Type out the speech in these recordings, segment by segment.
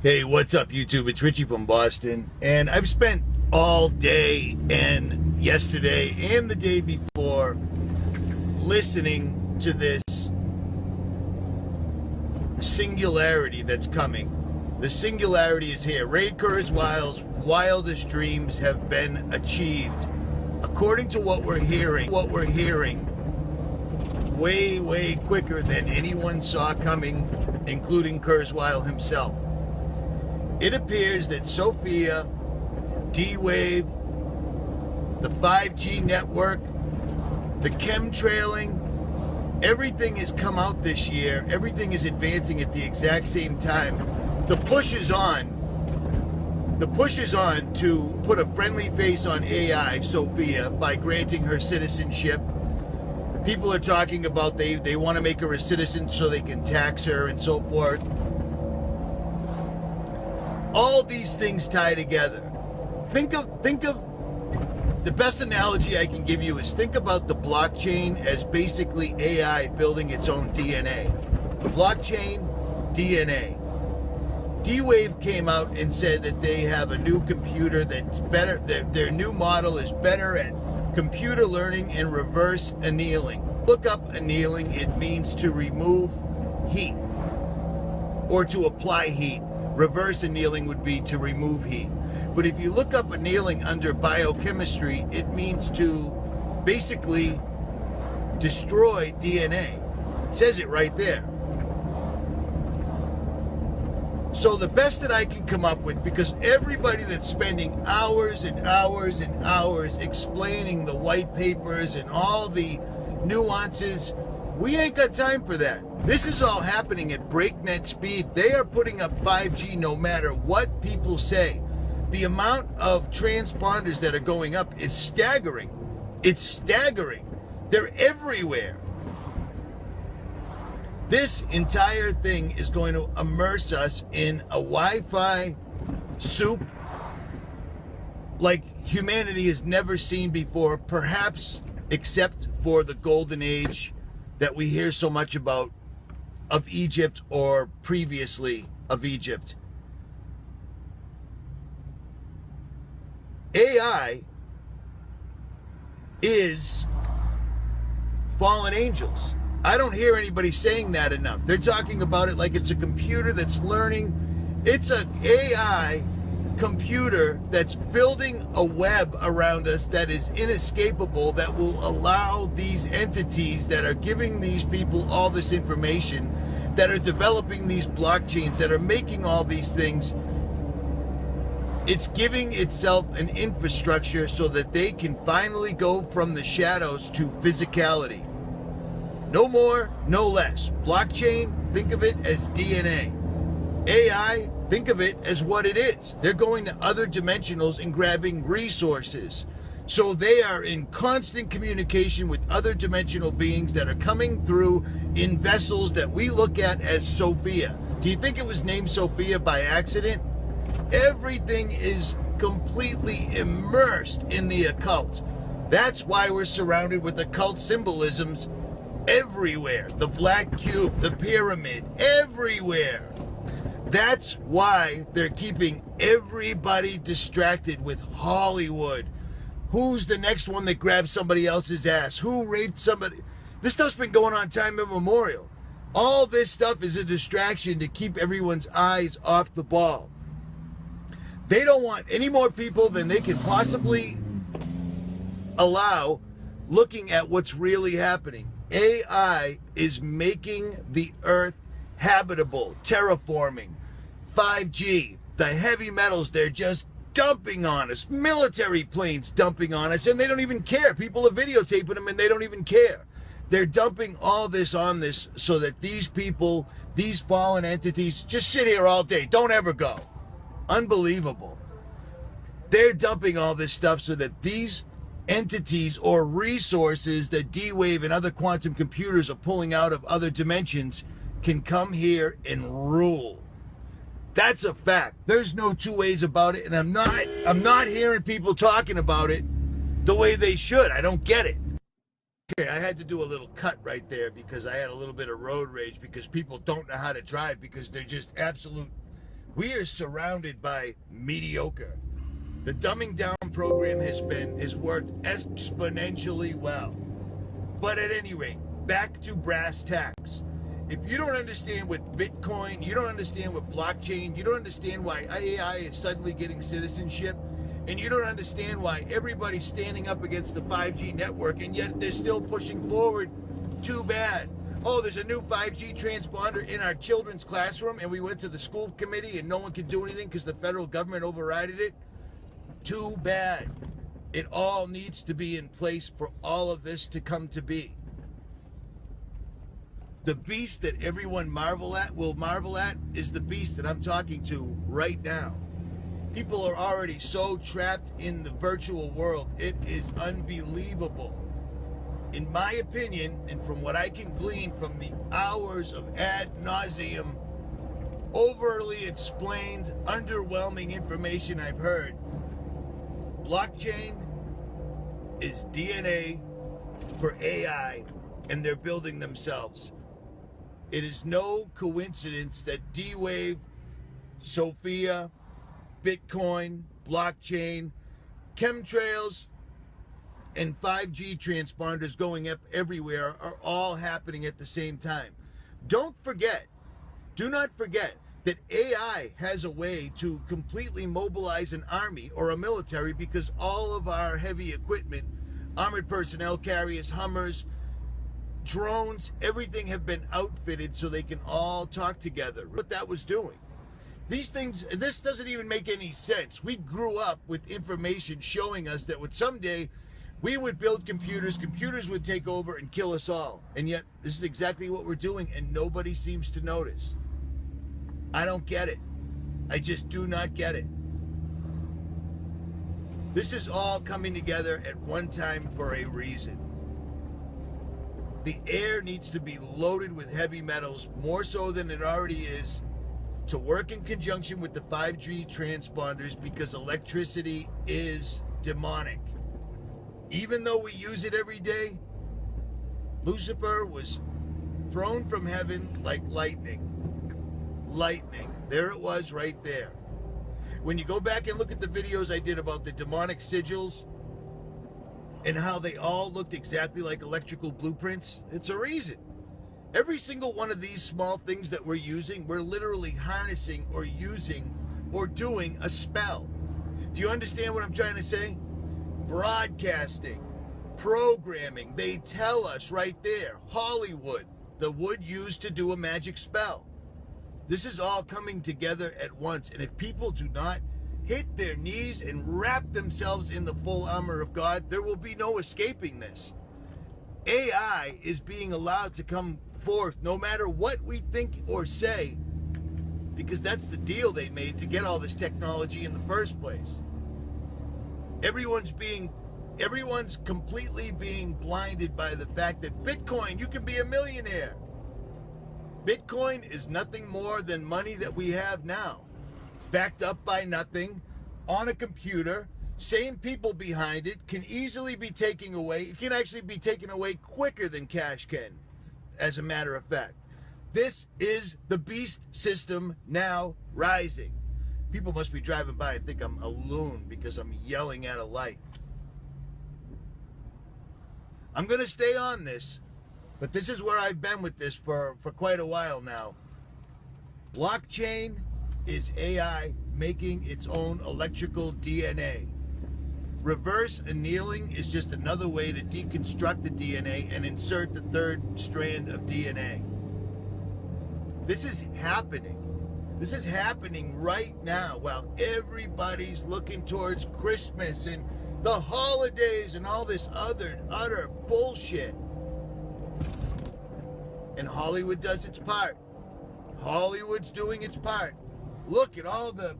Hey, what's up, YouTube? It's Richie from Boston, and I've spent all day and yesterday and the day before listening to this singularity that's coming. The singularity is here. Ray Kurzweil's wildest dreams have been achieved. According to what we're hearing, way quicker than anyone saw coming, including Kurzweil himself. It appears that Sophia, D-Wave, the 5G network, the chemtrailing, everything has come out this year. Everything is advancing at the exact same time. The push is on. The push is on to put a friendly face on AI, Sophia, by granting her citizenship. People are talking about they want to make her a citizen so they can tax her and so forth. All these things tie together. Think of the best analogy I can give you is think about the blockchain as basically AI building its own DNA. Blockchain, DNA. D-Wave came out and said that they have a new computer that's better, their new model is better at computer learning and reverse annealing. Look up annealing, it means to remove heat or to apply heat. Reverse annealing would be to remove heat. But if you look up annealing under biochemistry, it means to basically destroy DNA. It says it right there. So the best that I can come up with, because everybody that's spending hours and hours and hours explaining the white papers and all the nuances, we ain't got time for that. This is all happening at breakneck speed. They are putting up 5G no matter what people say. The amount of transponders that are going up is staggering. It's staggering. They're everywhere. This entire thing is going to immerse us in a Wi-Fi soup like humanity has never seen before, perhaps except for the golden age that we hear so much about of Egypt or previously of Egypt. AI is fallen angels. I don't hear anybody saying that enough. They're talking about it like it's a computer that's learning. It's an AI computer that's building a web around us that is inescapable, that will allow these entities that are giving these people all this information, that are developing these blockchains, that are making all these things, it's giving itself an infrastructure so that they can finally go from the shadows to physicality. No more, no less. Blockchain, think of it as DNA. AI, think of it as what it is. They're going to other dimensionals and grabbing resources. So they are in constant communication with other dimensional beings that are coming through in vessels that we look at as Sophia. Do you think it was named Sophia by accident? Everything is completely immersed in the occult. That's why we're surrounded with occult symbolisms everywhere. The black cube, the pyramid, everywhere. That's why they're keeping everybody distracted with Hollywood. Who's the next one that grabs somebody else's ass? Who raped somebody? This stuff's been going on time immemorial. All this stuff is a distraction to keep everyone's eyes off the ball. They don't want any more people than they can possibly allow looking at what's really happening. AI is making the earth habitable, terraforming. 5G, the heavy metals, they're just dumping on us. Military planes dumping on us, and they don't even care. People are videotaping them, and they don't even care. They're dumping all this on this so that these people, these fallen entities, just sit here all day. Don't ever go. Unbelievable. They're dumping all this stuff so that these entities or resources that D-Wave and other quantum computers are pulling out of other dimensions can come here and rule. That's a fact. There's no two ways about it, and I'm not hearing people talking about it the way they should. I don't get it. Okay, I had to do a little cut right there because I had a little bit of road rage because people don't know how to drive because they're just absolute We are surrounded by mediocre. The dumbing down program has worked exponentially well. But at any rate, back to brass tacks. If you don't understand what Bitcoin, you don't understand what blockchain, you don't understand why AI is suddenly getting citizenship, and you don't understand why everybody's standing up against the 5G network, and yet they're still pushing forward, too bad. Oh, there's a new 5G transponder in our children's classroom, and we went to the school committee and no one could do anything because the federal government overrided it. Too bad. It all needs to be in place for all of this to come to be. The beast that everyone will marvel at is the beast that I'm talking to right now. People are already so trapped in the virtual world. It is unbelievable. In my opinion, and from what I can glean from the hours of ad nauseum, overly explained, underwhelming information I've heard, blockchain is DNA for AI, and they're building themselves. It is no coincidence that D-Wave, Sophia, Bitcoin, blockchain, chemtrails, and 5G transponders going up everywhere are all happening at the same time. Don't forget, do not forget that AI has a way to completely mobilize an army or a military, because all of our heavy equipment, armored personnel carriers, Hummers, drones, everything have been outfitted so they can all talk together. What that was doing. These things, this doesn't even make any sense. We grew up with information showing us that someday we would build computers, computers would take over and kill us all. And yet, this is exactly what we're doing, and nobody seems to notice. I don't get it. I just do not get it. This is all coming together at one time for a reason. The air needs to be loaded with heavy metals, more so than it already is, to work in conjunction with the 5G transponders, because electricity is demonic. Even though we use it every day, Lucifer was thrown from heaven like lightning. Lightning. There it was right there. When you go back and look at the videos I did about the demonic sigils and how they all looked exactly like electrical blueprints, it's a reason. Every single one of these small things that we're using, we're literally harnessing or using or doing a spell. Do you understand what I'm trying to say? Broadcasting, programming, they tell us right there. Hollywood, the wood used to do a magic spell. This is all coming together at once, and if people do not hit their knees and wrap themselves in the full armor of God, there will be no escaping this. AI is being allowed to come forth no matter what we think or say, because that's the deal they made to get all this technology in the first place. Everyone's completely being blinded by the fact that Bitcoin, you can be a millionaire. Bitcoin is nothing more than money that we have now, backed up by nothing, on a computer. Same people behind it, can easily be taken away. It can actually be taken away quicker than cash can, as a matter of fact. This is the beast system now rising. People must be driving by and think I'm a loon because I'm yelling at a light. I'm going to stay on this, but this is where I've been with this for quite a while now. Blockchain is AI making its own electrical DNA. Reverse annealing is just another way to deconstruct the DNA and insert the third strand of DNA. This is happening. This is happening right now while everybody's looking towards Christmas and the holidays and all this utter bullshit. And Hollywood does its part. Hollywood's doing its part. Look at all the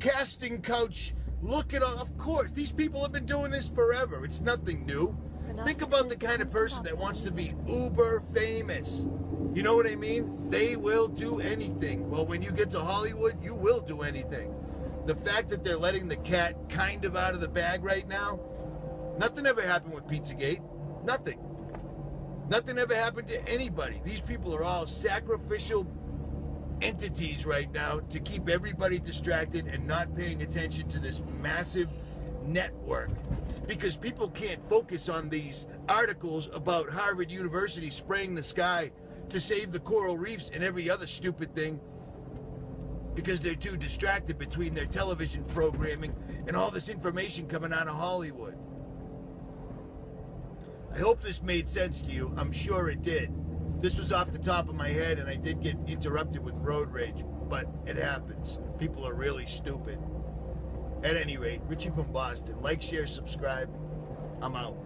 casting couch. Look at all, of course, these people have been doing this forever. It's nothing new. Think about the kind of person that wants to be uber famous. You know what I mean? They will do anything. Well, when you get to Hollywood, you will do anything. The fact that they're letting the cat kind of out of the bag right now, nothing ever happened with Pizzagate. Nothing. Nothing ever happened to anybody. These people are all sacrificial entities right now to keep everybody distracted and not paying attention to this massive network, because people can't focus on these articles about Harvard University spraying the sky to save the coral reefs and every other stupid thing, because they're too distracted between their television programming and all this information coming out of Hollywood. I hope this made sense to you. I'm sure it did. This was off the top of my head, and I did get interrupted with road rage, but it happens. People are really stupid. At any rate, Richie from Boston. Like, share, subscribe. I'm out.